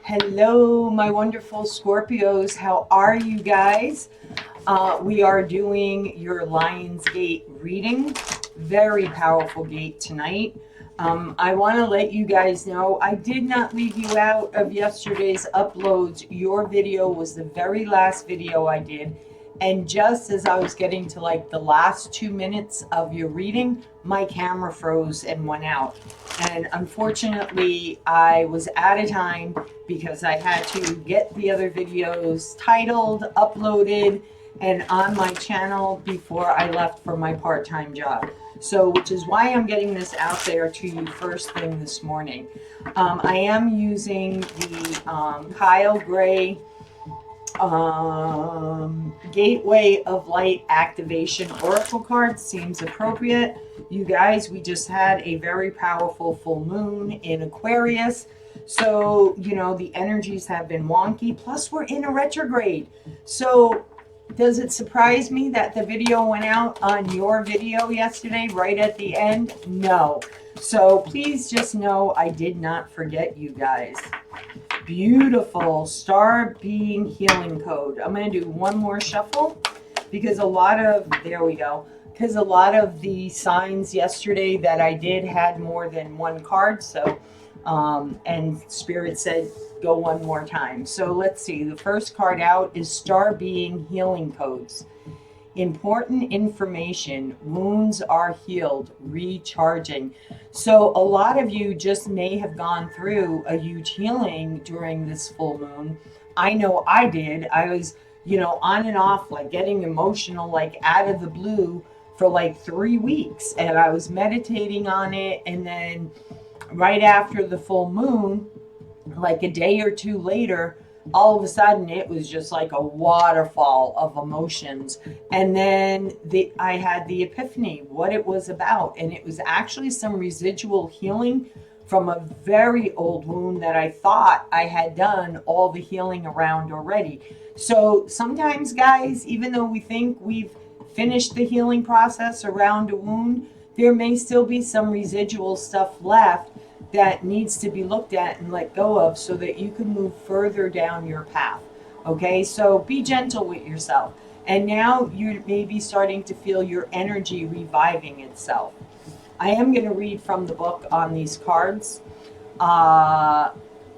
Hello, my wonderful Scorpios. How are you guys? We are doing your Lion's Gate reading. Very powerful gate tonight. I want to let you guys know I did not leave you out of yesterday's uploads. Your video was the very last video I did. And just as I was getting to like the last 2 minutes of your reading, my camera froze and went out. And unfortunately, I was out of time because I had to get the other videos titled, uploaded, and on my channel before I left for my part-time job. So, which is why I'm getting this out there to you first thing this morning. I am using the Kyle Gray Gateway of Light Activation Oracle card. Seems appropriate. You guys, we just had a very powerful full moon in Aquarius. So, you know, the energies have been wonky. Plus, we're in a retrograde. So, does it surprise me that the video went out on your video yesterday, right at the end? No. So, please just know I did not forget you guys. Beautiful Star Being Healing Code. I'm going to do one more shuffle because a lot of, there we go, because a lot of the signs yesterday that I did had more than one card. So, and Spirit said, go one more time. So let's see. The first card out is Star Being Healing Codes. Important information. Wounds are healed. Recharging. So a lot of you just may have gone through a huge healing during this full moon. I know I did. I was, you know, on and off, like getting emotional, like out of the blue for like 3 weeks. And I was meditating on it. And then right after the full moon, like a day or two later, all of a sudden it was just like a waterfall of emotions. And then I had the epiphany what it was about, and it was actually some residual healing from a very old wound that I thought I had done all the healing around already. So sometimes, guys, even though we think we've finished the healing process around a wound, there may still be some residual stuff left that needs to be looked at and let go of so that you can move further down your path. Okay, so be gentle with yourself. And now you may be starting to feel your energy reviving itself. I am going to read from the book on these cards.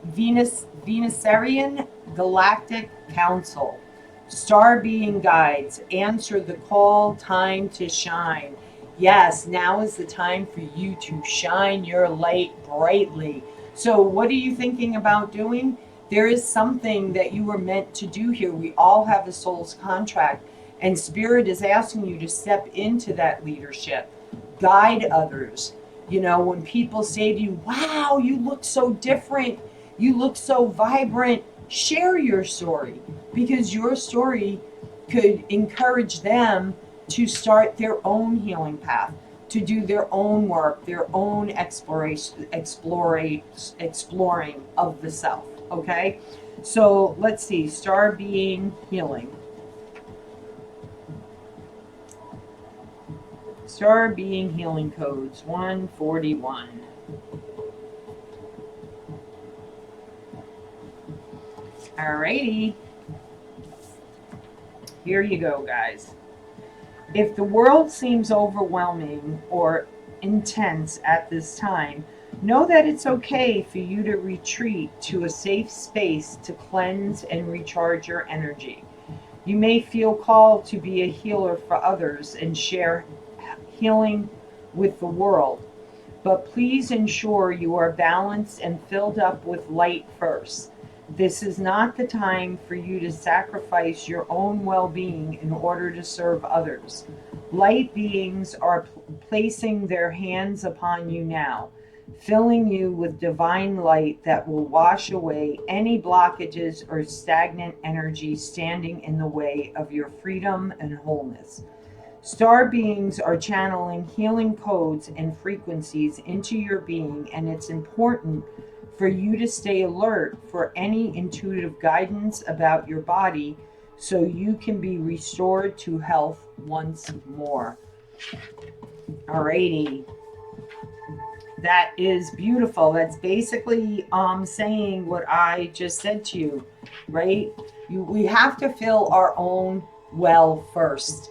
Venusian Galactic Council. Star Being Guides. Answer the call. Time to shine. Yes, now is the time for you to shine your light brightly. So what are you thinking about doing? There is something that you were meant to do here. We all have a soul's contract, and Spirit is asking you to step into that leadership. Guide others. You know, when people say to you, wow, you look so different, you look so vibrant, share your story, because your story could encourage them to start their own healing path, to do their own work, their own exploring of the self. Okay, so let's see. Star Being Healing. Star Being Healing Codes 141. Alrighty. Here you go, guys. If the world seems overwhelming or intense at this time, know that it's okay for you to retreat to a safe space to cleanse and recharge your energy. You may feel called to be a healer for others and share healing with the world, but please ensure you are balanced and filled up with light first. This is not the time for you to sacrifice your own well-being in order to serve others. Light beings are placing their hands upon you now, filling you with divine light that will wash away any blockages or stagnant energy standing in the way of your freedom and wholeness. Star beings are channeling healing codes and frequencies into your being, and it's important for you to stay alert for any intuitive guidance about your body so you can be restored to health once more. Alrighty. That is beautiful. That's basically saying what I just said to you, right? We have to fill our own well first,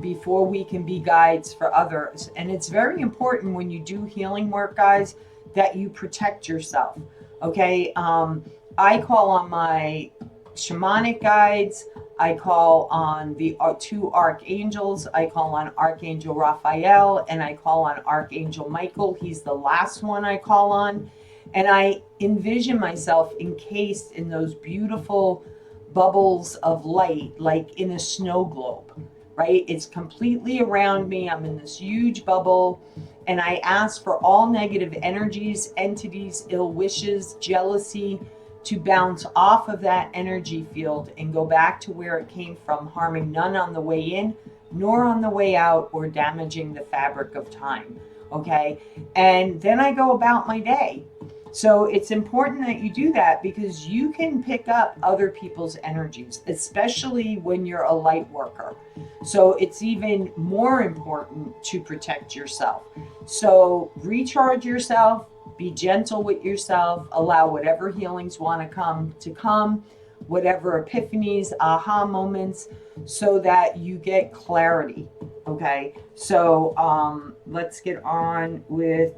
before we can be guides for others. And it's very important when you do healing work, guys, that you protect yourself. Okay. I call on my shamanic guides. I call on the two archangels. I call on Archangel Raphael and I call on Archangel Michael. He's the last one I call on. And I envision myself encased in those beautiful bubbles of light, like in a snow globe, right? It's completely around me. I'm in this huge bubble. And I ask for all negative energies, entities, ill wishes, jealousy, to bounce off of that energy field and go back to where it came from, harming none on the way in, nor on the way out, or damaging the fabric of time. Okay. And then I go about my day. So it's important that you do that because you can pick up other people's energies, especially when you're a light worker. So it's even more important to protect yourself. So recharge yourself, be gentle with yourself, allow whatever healings want to come, whatever epiphanies, aha moments, so that you get clarity. Okay. So let's get on with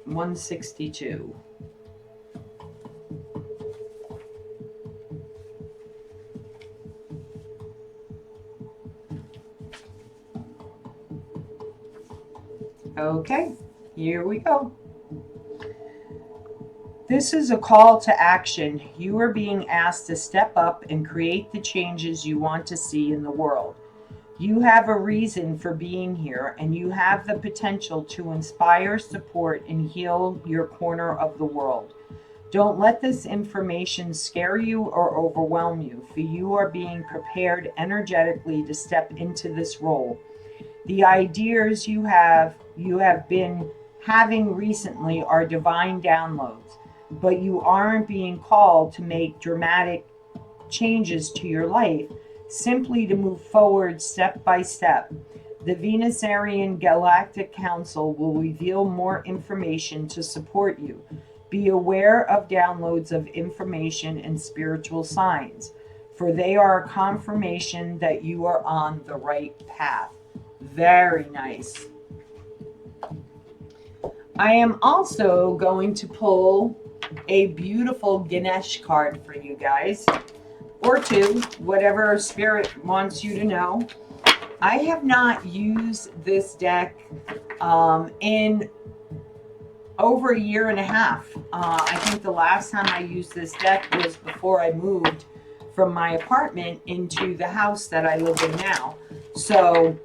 162. Okay, here we go. This is a call to action. You are being asked to step up and create the changes you want to see in the world. You have a reason for being here, and you have the potential to inspire, support, and heal your corner of the world. Don't let this information scare you or overwhelm you, for you are being prepared energetically to step into this role. The ideas you have been having recently are divine downloads, but you aren't being called to make dramatic changes to your life, simply to move forward step by step. The Venusarian Galactic Council will reveal more information to support you. Be aware of downloads of information and spiritual signs, for they are a confirmation that you are on the right path. Very nice. I am also going to pull a beautiful Ganesh card for you guys, or two, whatever spirit wants you to know. I have not used this deck in over a year and a half. I think the last time I used this deck was before I moved from my apartment into the house that I live in now. So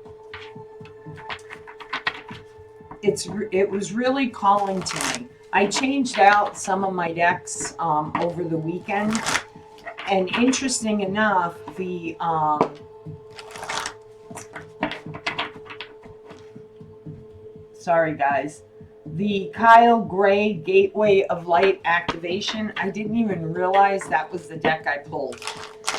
it was really calling to me. I changed out some of my decks over the weekend, and interesting enough, the sorry guys, the Kyle Gray Gateway of Light Activation, I didn't even realize that was the deck I pulled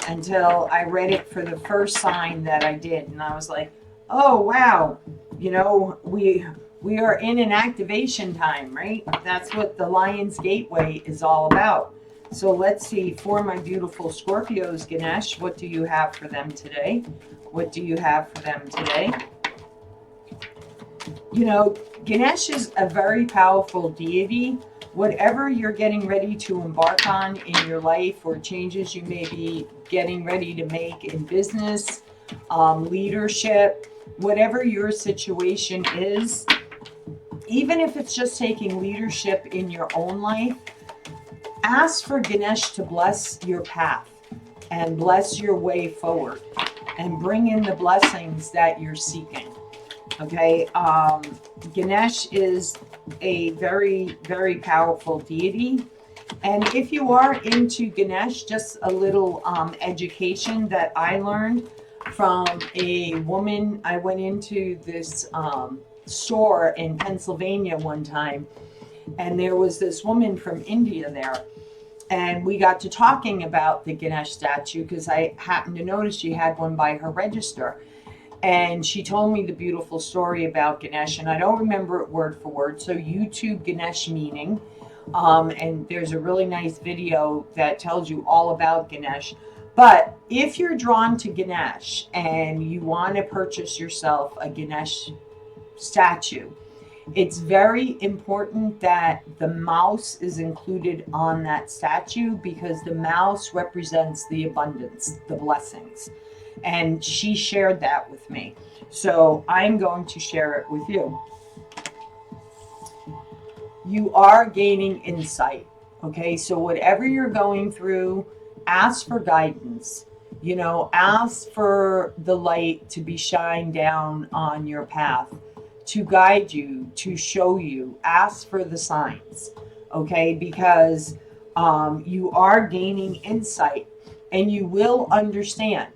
until I read it for the first sign that I did, and I was like, oh wow, you know, we are in an activation time, right? That's what the Lion's Gateway is all about. So let's see, for my beautiful Scorpios, Ganesh, what do you have for them today? What do you have for them today? You know, Ganesh is a very powerful deity. Whatever you're getting ready to embark on in your life, or changes you may be getting ready to make in business, leadership, whatever your situation is, even if it's just taking leadership in your own life, ask for Ganesh to bless your path and bless your way forward and bring in the blessings that you're seeking. Okay, Ganesh is a very, very powerful deity. And if you are into Ganesh, just a little education that I learned from a woman. I went into this store in Pennsylvania one time, and there was this woman from India there. And we got to talking about the Ganesh statue because I happened to notice she had one by her register. And she told me the beautiful story about Ganesh, and I don't remember it word for word. So YouTube Ganesh meaning. And there's a really nice video that tells you all about Ganesh. But if you're drawn to Ganesh and you want to purchase yourself a Ganesh statue, it's very important that the mouse is included on that statue, because the mouse represents the abundance, the blessings. And she shared that with me. So I'm going to share it with you. You are gaining insight. Okay, so whatever you're going through, ask for guidance. You know, ask for the light to be shined down on your path, to guide you, to show you. Ask for the signs, okay? Because you are gaining insight and you will understand.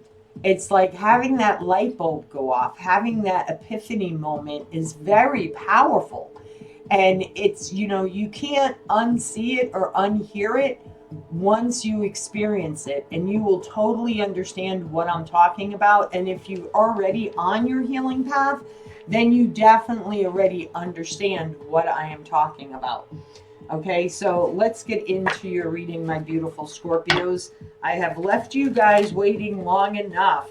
It's like having that light bulb go off, having that epiphany moment is very powerful. And it's, you know, you can't unsee it or unhear it once you experience it, and you will totally understand what I'm talking about. And if you're already on your healing path, then you definitely already understand what I am talking about. Okay, so let's get into your reading, my beautiful Scorpios. I have left you guys waiting long enough.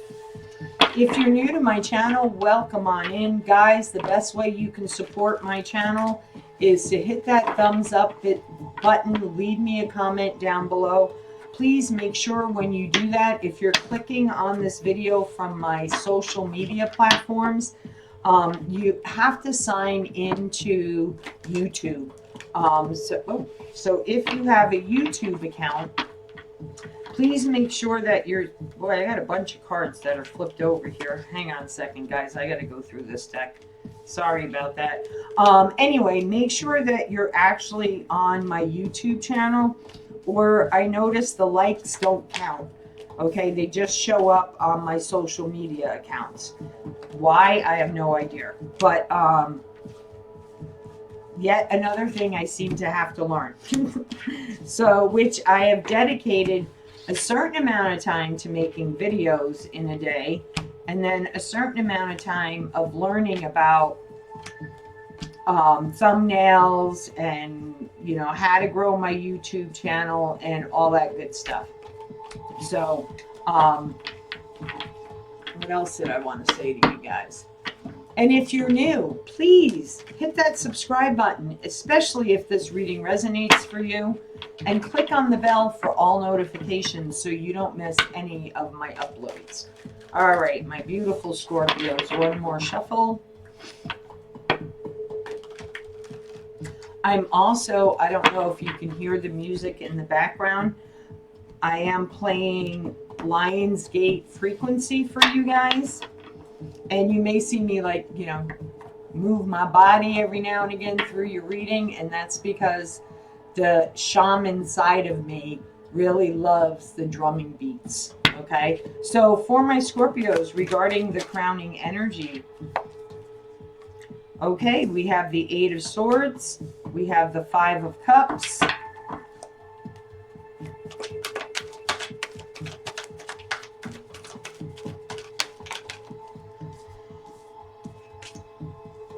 If you're new to my channel, welcome on in. Guys, the best way you can support my channel is to hit that thumbs up button, leave me a comment down below. Please make sure when you do that, if you're clicking on this video from my social media platforms, you have to sign into YouTube. So if you have a YouTube account, please make sure that you're, boy, I got a bunch of cards that are flipped over here. Hang on a second, guys. I got to go through this deck. Sorry about that. Anyway, make sure that you're actually on my YouTube channel, or I notice the likes don't count. Okay, they just show up on my social media accounts. Why? I have no idea. But yet another thing I seem to have to learn. So, which I have dedicated a certain amount of time to making videos in a day, and then a certain amount of time of learning about thumbnails and, you know, how to grow my YouTube channel and all that good stuff. So, what else did I want to say to you guys? And if you're new, please hit that subscribe button, especially if this reading resonates for you, and click on the bell for all notifications so you don't miss any of my uploads. All right, my beautiful Scorpios, one more shuffle. I'm also, I don't know if you can hear the music in the background, I am playing Lionsgate Frequency for you guys. And you may see me, like, you know, move my body every now and again through your reading. And that's because the shaman side of me really loves the drumming beats. Okay. So for my Scorpios, regarding the crowning energy. Okay. We have the 8 of Swords. We have the 5 of Cups.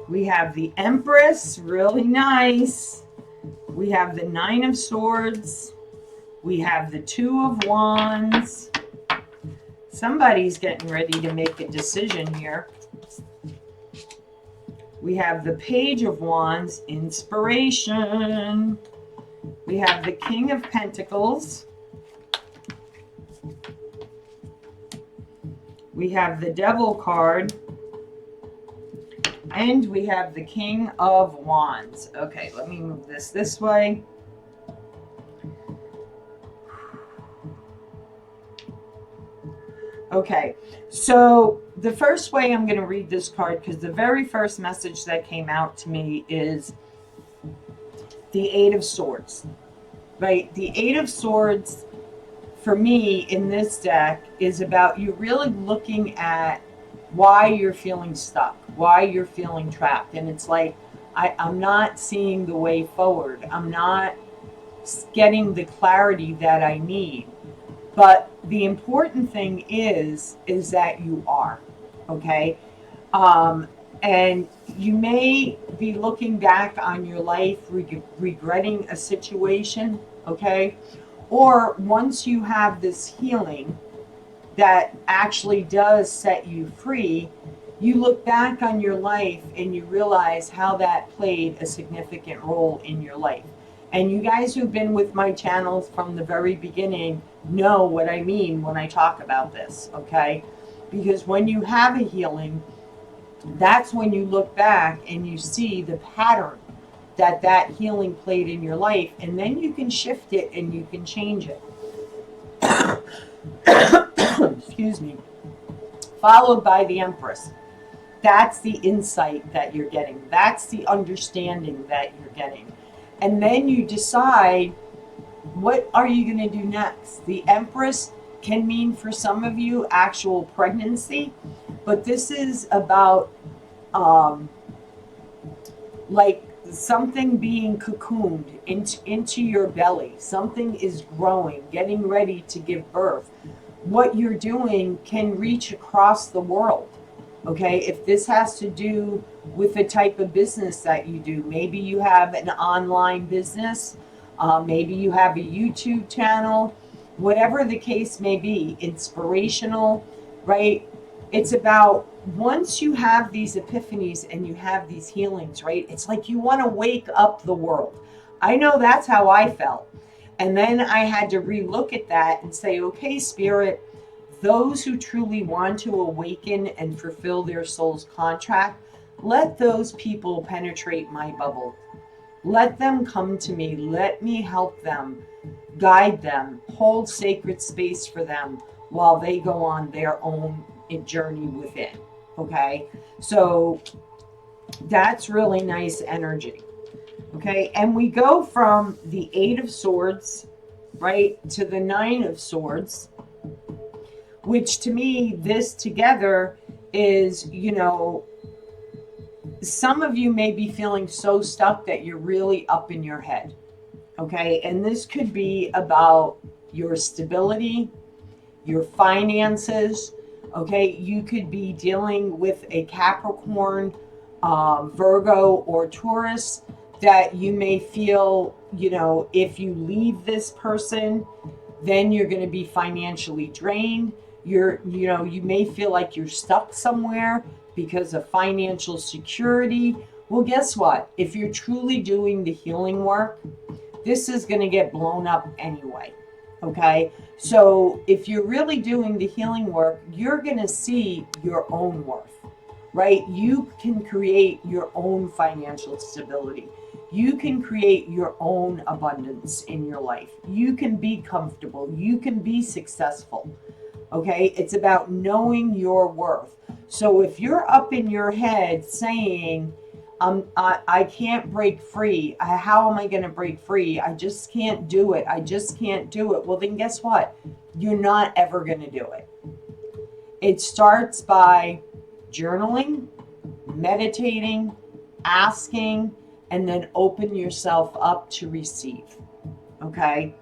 We have the Empress, really nice. We have the 9 of Swords. We have the 2 of Wands. Somebody's getting ready to make a decision here. We have the Page of Wands, Inspiration. We have the King of Pentacles. We have the Devil card. And we have the King of Wands. Okay, let me move this way. Okay, so the first way I'm going to read this card, because the very first message that came out to me is the 8 of Swords. Right? The 8 of Swords, for me, in this deck, is about you really looking at why you're feeling stuck, why you're feeling trapped. And it's like, I'm not seeing the way forward. I'm not getting the clarity that I need. But the important thing is that you are. okay? And you may be looking back on your life regretting a situation, okay? Or once you have this healing that actually does set you free, you look back on your life and you realize how that played a significant role in your life. And you guys who've been with my channels from the very beginning know what I mean when I talk about this, okay? Because when you have a healing, that's when you look back and you see the pattern that that healing played in your life, and then you can shift it and you can change it. Excuse me. Followed by the Empress. That's the insight that you're getting. That's the understanding that you're getting. And then you decide, what are you going to do next? The Empress can mean for some of you actual pregnancy, but this is about like something being cocooned into your belly. Something is growing, getting ready to give birth. What you're doing can reach across the world. Okay, if this has to do with the type of business that you do, maybe you have an online business, maybe you have a YouTube channel, whatever the case may be, inspirational, right? It's about once you have these epiphanies and you have these healings, right? It's like you want to wake up the world. I know that's how I felt. And then I had to relook at that and say, okay, Spirit, those who truly want to awaken and fulfill their soul's contract, let those people penetrate my bubble. Let them come to me. Let me help them, guide them, hold sacred space for them while they go on their own journey within. Okay, so that's really nice energy. Okay, and we go from the Eight of Swords, right, to the Nine of Swords, which to me, this together is, you know, some of you may be feeling so stuck that you're really up in your head. Okay, and this could be about your stability, your finances. Okay, you could be dealing with a Capricorn, Virgo, or Taurus that you may feel, you know, if you leave this person, then you're going to be financially drained. You know, you may feel like you're stuck somewhere because of financial security. Well, guess what? If you're truly doing the healing work, this is going to get blown up anyway. Okay, so if you're really doing the healing work, you're going to see your own worth, right? You can create your own financial stability. You can create your own abundance in your life. You can be comfortable. You can be successful. Okay, it's about knowing your worth. So if you're up in your head saying, I can't break free. How am I going to break free? I just can't do it. I just can't do it. Well, then guess what? You're not ever going to do it. It starts by journaling, meditating, asking, and then open yourself up to receive. Okay?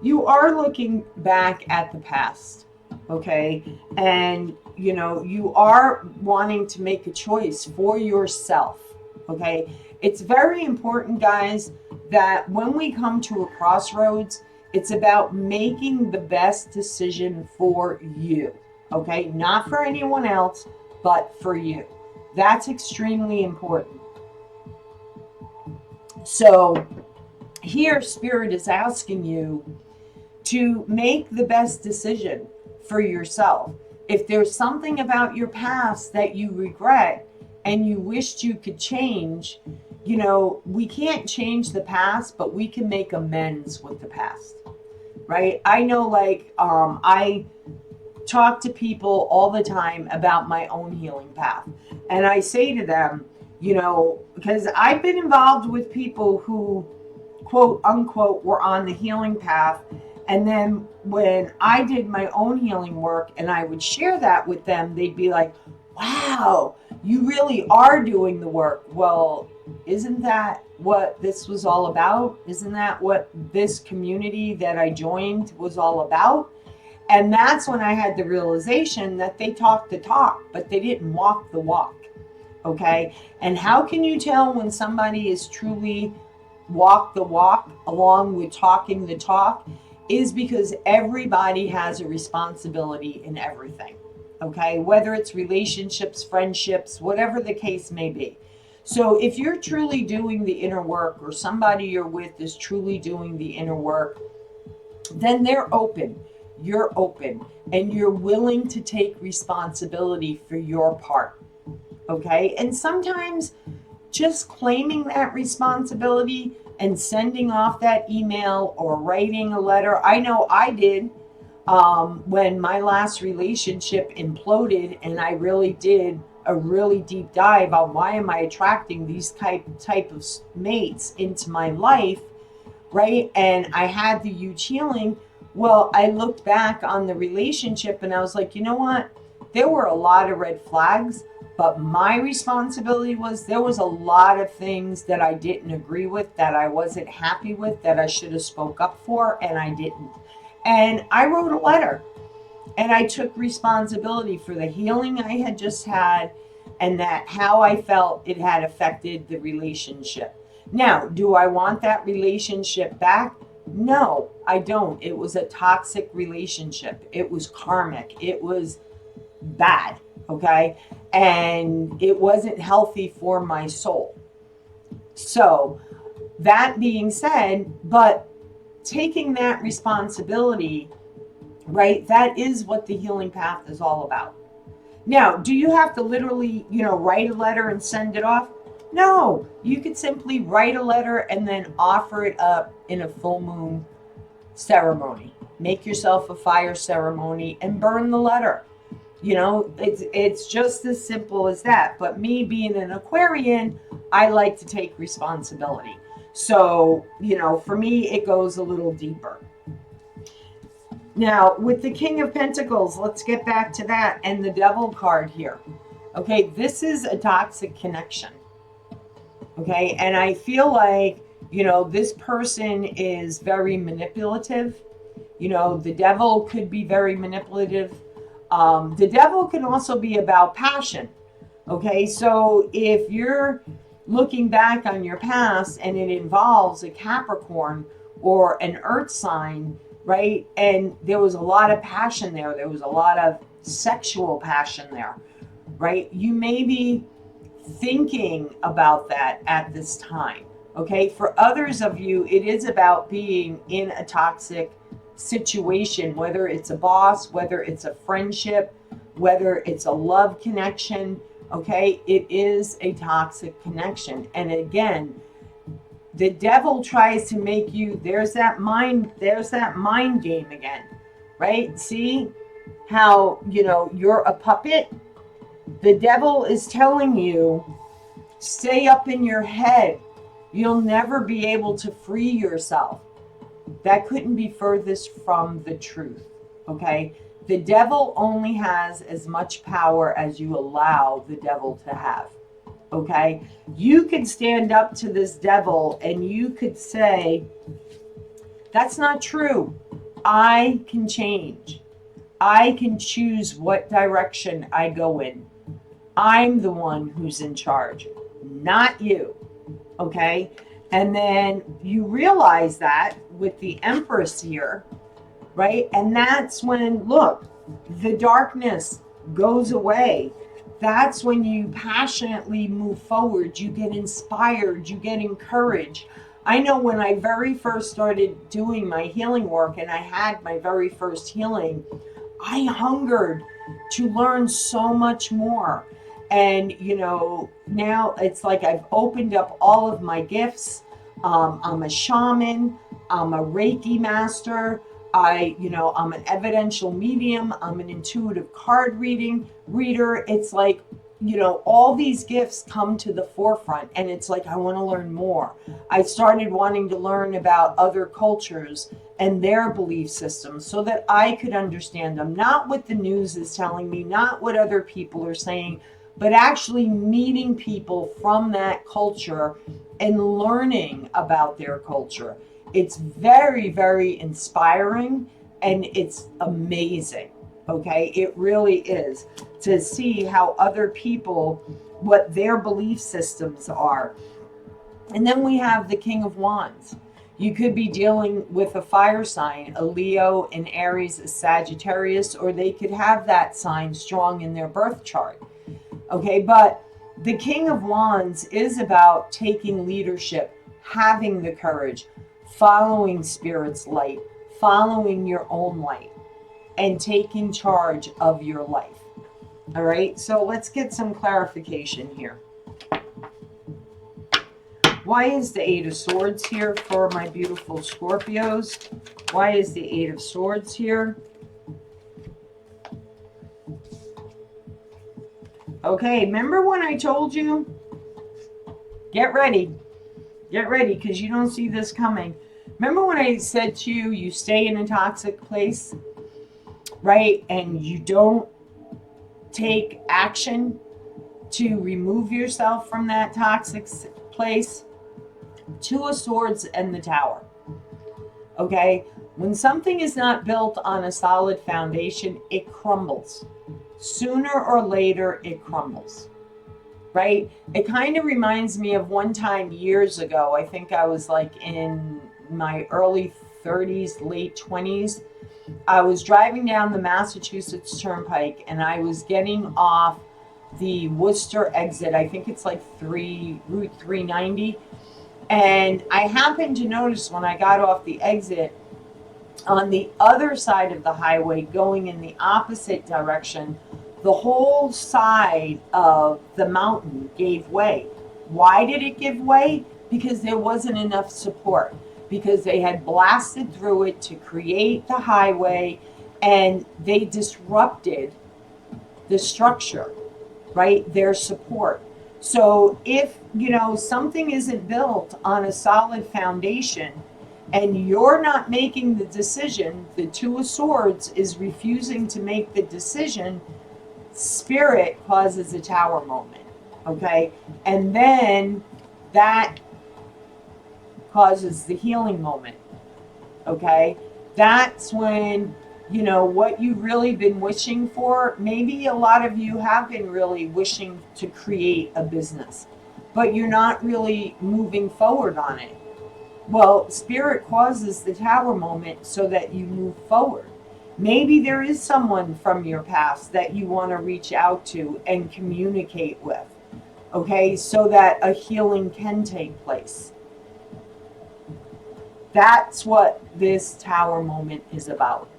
You are looking back at the past. Okay, and you know, you are wanting to make a choice for yourself. Okay, it's very important, guys, that when we come to a crossroads, it's about making the best decision for you. Okay, not for anyone else, but for you. That's extremely important. So here, Spirit is asking you to make the best decision for yourself. If there's something about your past that you regret and you wished you could change, you know, we can't change the past, but we can make amends with the past, right? I know, like, I talk to people all the time about my own healing path. And I say to them, you know, because I've been involved with people who, quote unquote, were on the healing path. And then when I did my own healing work and I would share that with them, they'd be like, wow, you really are doing the work. Well, isn't that what this was all about? Isn't that what this community that I joined was all about? And that's when I had the realization that they talk the talk, but they didn't walk the walk. Okay. And how can you tell when somebody is truly walk the walk along with talking the talk? Is because everybody has a responsibility in everything. Okay. Whether it's relationships, friendships, whatever the case may be. So if you're truly doing the inner work, or somebody you're with is truly doing the inner work, then they're open. You're open, and you're willing to take responsibility for your part. Okay. And sometimes just claiming that responsibility and sending off that email or writing a letter. I know I did when my last relationship imploded, and I really did a really deep dive on why am I attracting these type of mates into my life, right? And I had the huge healing. Well, I looked back on the relationship and I was like, you know what? There were a lot of red flags, but my responsibility was there was a lot of things that I didn't agree with, that I wasn't happy with, that I should have spoke up for, and I didn't. And I wrote a letter, and I took responsibility for the healing I had just had, and that how I felt it had affected the relationship. Now, do I want that relationship back? No, I don't. It was a toxic relationship. It was karmic. It was bad. Okay. And it wasn't healthy for my soul. So that being said, but taking that responsibility, right? That is what the healing path is all about. Now, do you have to literally, write a letter and send it off? No, you could simply write a letter and then offer it up in a full moon ceremony. Make yourself a fire ceremony and burn the letter. It's just as simple as that. But me being an Aquarian, I like to take responsibility. So, for me, it goes a little deeper. Now, with the King of Pentacles, let's get back to that, and the Devil card here. Okay, this is a toxic connection. Okay, and I feel like, this person is very manipulative. The devil could be very manipulative. The devil can also be about passion. Okay, so if you're looking back on your past and it involves a Capricorn or an earth sign, right? And there was a lot of passion there. There was a lot of sexual passion there, right? You may be thinking about that at this time. Okay, for others of you, it is about being in a toxic situation, whether it's a boss, whether it's a friendship, whether it's a love connection. Okay, it is a toxic connection. And again, the devil tries to make you, there's that mind game again, right? See how, you're a puppet? The devil is telling you, stay up in your head. You'll never be able to free yourself. That couldn't be furthest from the truth, okay? The devil only has as much power as you allow the devil to have, okay? You could stand up to this devil and you could say, that's not true. I can change. I can choose what direction I go in. I'm the one who's in charge, not you, okay? And then you realize that with the Empress here, right? And that's when, look, the darkness goes away. That's when you passionately move forward. You get inspired. You get encouraged. I know when I very first started doing my healing work and I had my very first healing, I hungered to learn so much more. And, now it's like I've opened up all of my gifts. I'm a shaman. I'm a Reiki master. I'm an evidential medium. I'm an intuitive card reader. It's like, all these gifts come to the forefront and it's like, I want to learn more. I started wanting to learn about other cultures and their belief systems so that I could understand them, not what the news is telling me, not what other people are saying, but actually meeting people from that culture and learning about their culture. It's very, very inspiring and it's amazing. Okay, it really is, to see how other people, what their belief systems are. And then we have the King of Wands. You could be dealing with a fire sign, a Leo, an Aries, a Sagittarius, or they could have that sign strong in their birth chart. Okay, but the King of Wands is about taking leadership, having the courage, following Spirit's light, following your own light, and taking charge of your life. All right, so let's get some clarification here. Why is the Eight of Swords here for my beautiful Scorpios? Why is the Eight of Swords here? Okay, remember when I told you? Get ready. Get ready, because you don't see this coming. Remember when I said to you, you stay in a toxic place, right? And you don't take action to remove yourself from that toxic place? Two of Swords and the Tower. Okay? When something is not built on a solid foundation, it crumbles. Sooner or later, it crumbles. Right? It kind of reminds me of one time years ago. I think I was like in my early 30s, late 20s. I was driving down the Massachusetts Turnpike and I was getting off the Worcester exit. I think it's like Route 390. And I happened to notice when I got off the exit, on the other side of the highway, going in the opposite direction, the whole side of the mountain gave way. Why did it give way? Because there wasn't enough support. Because they had blasted through it to create the highway and they disrupted the structure, right? Their support. So if, something isn't built on a solid foundation and you're not making the decision, the Two of Swords is refusing to make the decision, Spirit causes a Tower moment, okay? And then that causes the healing moment, okay? That's when, what you've really been wishing for, maybe a lot of you have been really wishing to create a business, but you're not really moving forward on it. Well, Spirit causes the Tower moment so that you move forward. Maybe there is someone from your past that you want to reach out to and communicate with, okay, so that a healing can take place. That's what this Tower moment is about.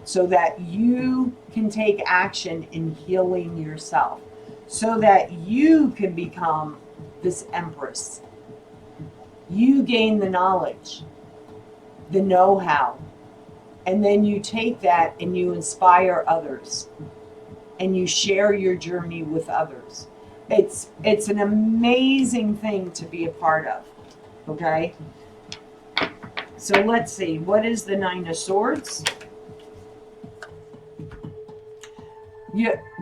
So that you can take action in healing yourself. So that you can become this Empress. You gain the knowledge, the know-how, and then you take that and you inspire others. And you share your journey with others. It's an amazing thing to be a part of. Okay? So let's see, what is the Nine of Swords?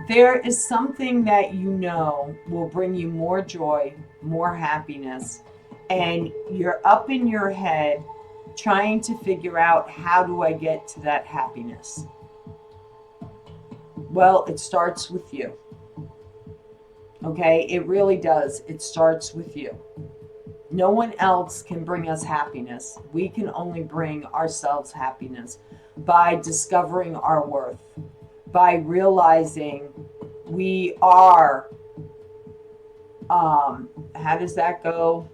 There is something that will bring you more joy, more happiness, and you're up in your head trying to figure out, how do I get to that happiness? Well, it starts with you. Okay, it really does. It starts with you. No one else can bring us happiness. We can only bring ourselves happiness by discovering our worth, by realizing we are, how does that go?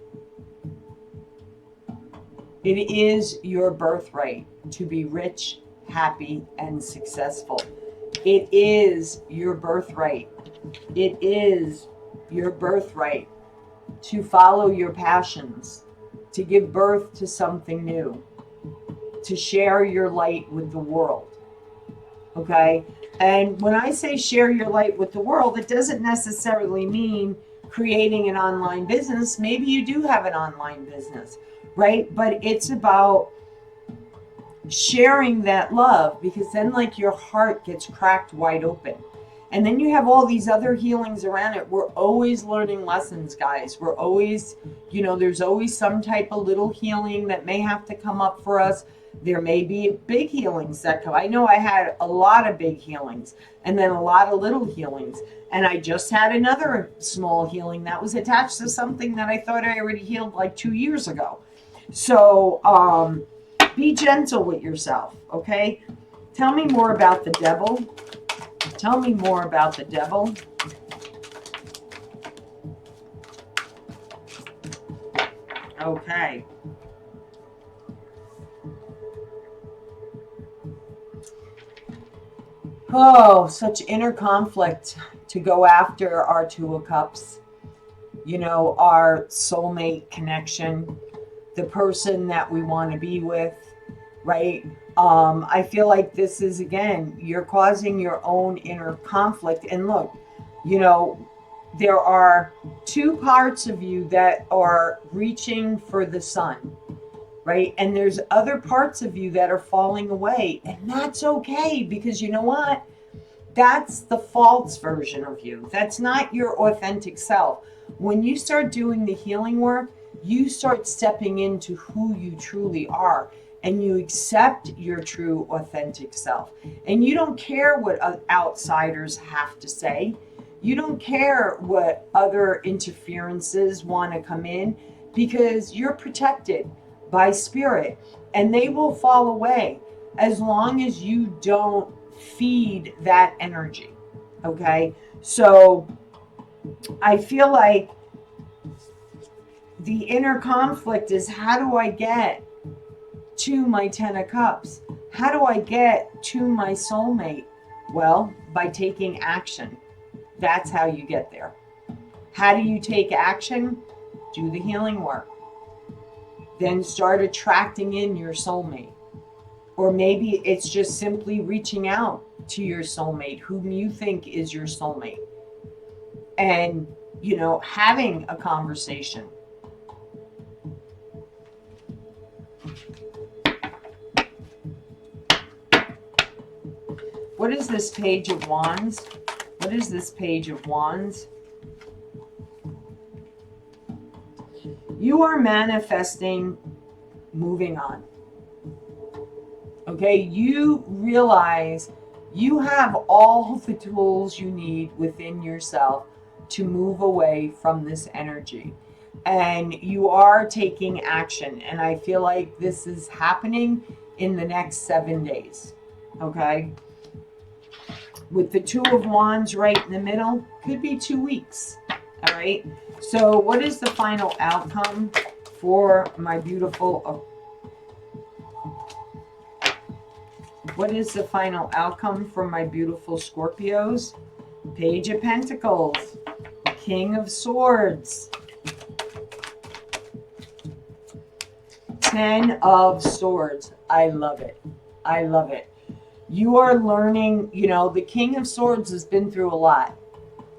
It is your birthright to be rich, happy, and successful. It is your birthright. It is your birthright to follow your passions, to give birth to something new, to share your light with the world. Okay? And when I say share your light with the world, it doesn't necessarily mean creating an online business. Maybe you do have an online business, right? But it's about sharing that love, because then like your heart gets cracked wide open. And then you have all these other healings around it. We're always learning lessons, guys. We're always, there's always some type of little healing that may have to come up for us. There may be big healings that come. I know I had a lot of big healings and then a lot of little healings. And I just had another small healing that was attached to something that I thought I already healed like 2 years ago. So be gentle with yourself, okay? Tell me more about the devil. Tell me more about the devil. Okay. Oh, such inner conflict to go after our Two of Cups. Our soulmate connection, the person that we want to be with, right? I feel like this is, again, you're causing your own inner conflict. And look, there are two parts of you that are reaching for the sun, right? And there's other parts of you that are falling away. And that's okay, because you know what? That's the false version of you. That's not your authentic self. When you start doing the healing work, you start stepping into who you truly are. And you accept your true authentic self. And you don't care what outsiders have to say. You don't care what other interferences want to come in, because you're protected by spirit and they will fall away as long as you don't feed that energy. Okay? So I feel like the inner conflict is, how do I get to my Ten of Cups? How do I get to my soulmate? Well, by taking action. That's how you get there. How do you take action? Do the healing work. Then start attracting in your soulmate. Or maybe it's just simply reaching out to your soulmate, whom you think is your soulmate. And, having a conversation. What is this Page of Wands? What is this Page of Wands? You are manifesting moving on. Okay, you realize you have all the tools you need within yourself to move away from this energy. And you are taking action. And I feel like this is happening in the next 7 days. Okay? With the Two of Wands right in the middle, could be 2 weeks. All right. So what is the final outcome for my beautiful... what is the final outcome for my beautiful Scorpios? Page of Pentacles. King of Swords. 10 of Swords. I love it. I love it. You are learning, the King of Swords has been through a lot,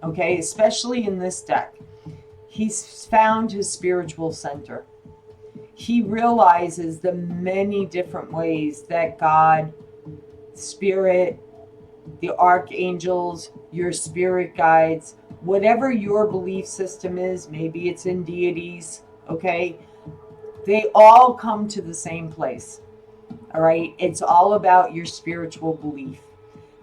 okay? Especially in this deck. He's found his spiritual center. He realizes the many different ways that God, Spirit, the archangels, your spirit guides, whatever your belief system is, maybe it's in deities, okay? They all come to the same place. All right. It's all about your spiritual belief.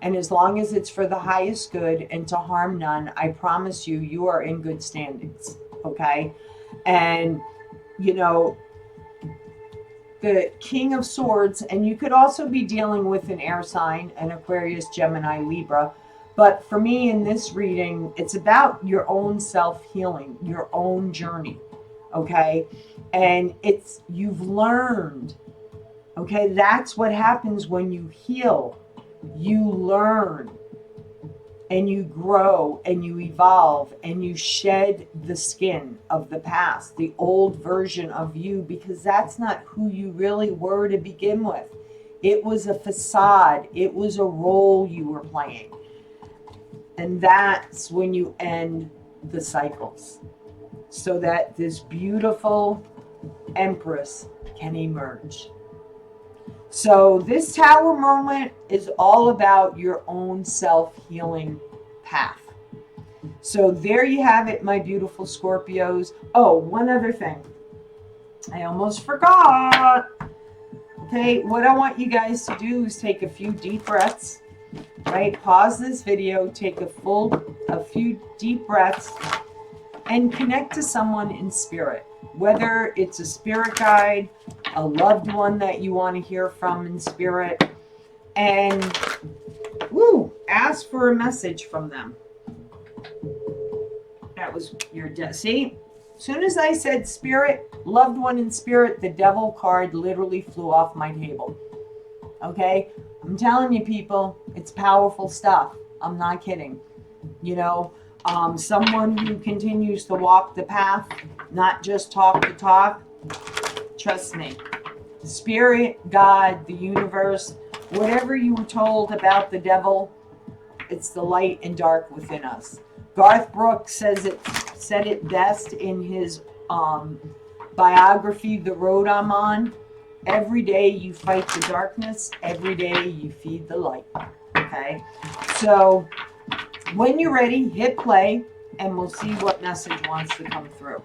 And as long as it's for the highest good and to harm none, I promise you, you are in good standings. Okay. And, the King of Swords, and you could also be dealing with an air sign, an Aquarius, Gemini, Libra. But for me in this reading, it's about your own self-healing, your own journey. Okay. And you've learned. Okay, that's what happens when you heal. You learn and you grow and you evolve and you shed the skin of the past, the old version of you, because that's not who you really were to begin with. It was a facade. It was a role you were playing. And that's when you end the cycles, so that this beautiful Empress can emerge. So this Tower moment is all about your own self-healing path. So there you have it, my beautiful Scorpios. Oh, one other thing. I almost forgot. Okay, what I want you guys to do is take a few deep breaths, right? Pause this video, take a few deep breaths, and connect to someone in spirit. Whether it's a spirit guide, a loved one that you want to hear from in spirit, and ask for a message from them. That was your see? As soon as I said spirit, loved one in spirit, the devil card literally flew off my table. Okay? I'm telling you, people, it's powerful stuff. I'm not kidding. You know, someone who continues to walk the path, not just talk the talk. Trust me. Spirit, God, the universe, whatever you were told about the devil, it's the light and dark within us. Garth Brooks said it best in his biography, The Road I'm On. Every day you fight the darkness. Every day you feed the light. Okay? So when you're ready, hit play, and we'll see what message wants to come through.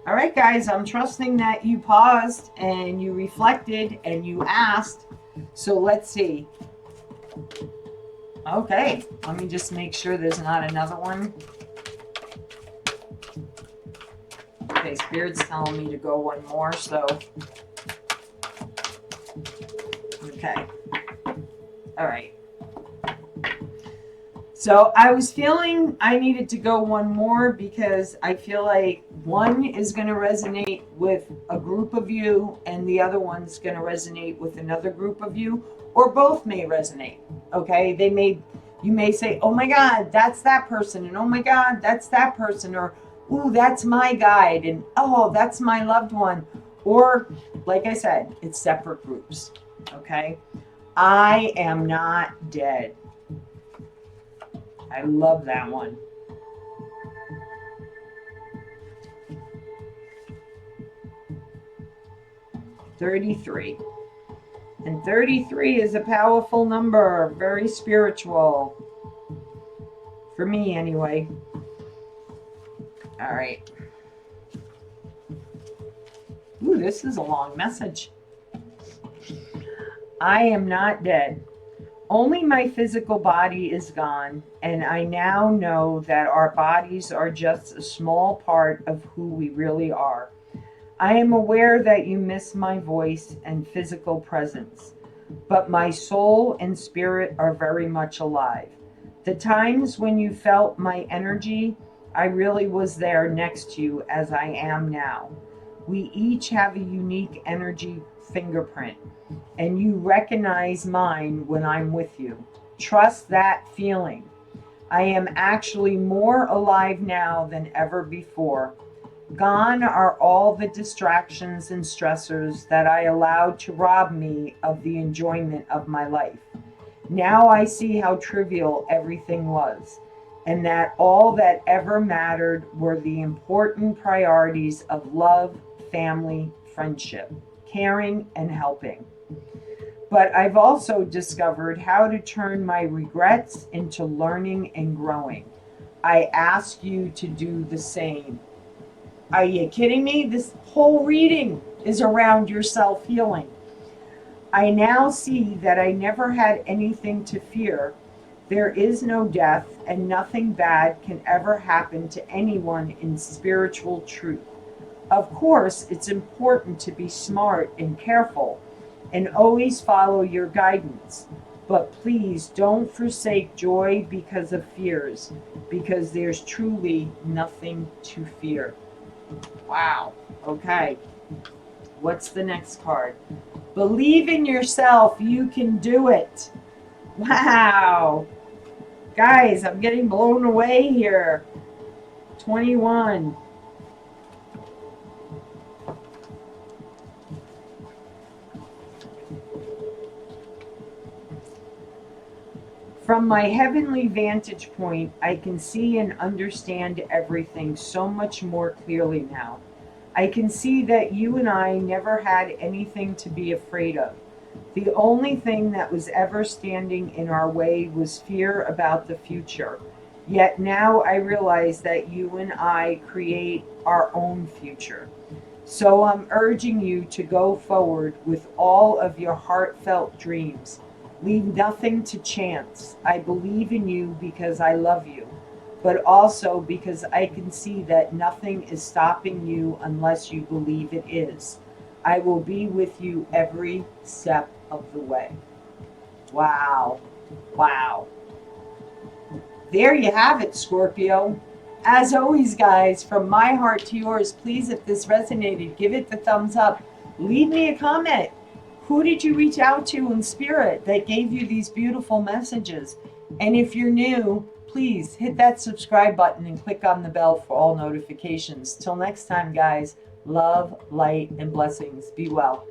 All right, guys, I'm trusting that you paused and you reflected and you asked. So let's see. Okay, let me just make sure there's not another one. Okay, Spirit's telling me to go one more, so. Okay. All right. So I was feeling I needed to go one more because I feel like one is going to resonate with a group of you and the other one's going to resonate with another group of you, or both may resonate. Okay, you may say, oh my God, that's that person, and oh my God, that's that person, or ooh, that's my guide, and oh, that's my loved one. Or, like I said, it's separate groups. Okay, I am not dead. I love that one. $33. And 33 is a powerful number, very spiritual. For me, anyway. All right. Ooh, this is a long message. I am not dead. Only my physical body is gone, and I now know that our bodies are just a small part of who we really are. I am aware that you miss my voice and physical presence, but my soul and spirit are very much alive. The times when you felt my energy, I really was there next to you as I am now. We each have a unique energy fingerprint, and you recognize mine when I'm with you. Trust that feeling. I am actually more alive now than ever before. Gone are all the distractions and stressors that I allowed to rob me of the enjoyment of my life. Now I see how trivial everything was, and that all that ever mattered were the important priorities of love, family, friendship, caring, and helping. But I've also discovered how to turn my regrets into learning and growing. I ask you to do the same. Are you kidding me? This whole reading is around your self-healing. I now see that I never had anything to fear. There is no death, and nothing bad can ever happen to anyone in spiritual truth. Of course, it's important to be smart and careful and always follow your guidance. But please don't forsake joy because of fears, because there's truly nothing to fear. Wow. Okay. What's the next card? Believe in yourself. You can do it. Wow. Guys, I'm getting blown away here. 21. From my heavenly vantage point, I can see and understand everything so much more clearly now. I can see that you and I never had anything to be afraid of. The only thing that was ever standing in our way was fear about the future. Yet now I realize that you and I create our own future. So I'm urging you to go forward with all of your heartfelt dreams. Leave nothing to chance. I believe in you because I love you, but also because I can see that nothing is stopping you unless you believe it is. I will be with you every step of the way. Wow. Wow. There you have it, Scorpio. As always, guys, from my heart to yours, please, if this resonated, give it the thumbs up. Leave me a comment. Who did you reach out to in spirit that gave you these beautiful messages? And if you're new, please hit that subscribe button and click on the bell for all notifications. Till next time, guys, love, light, and blessings. Be well.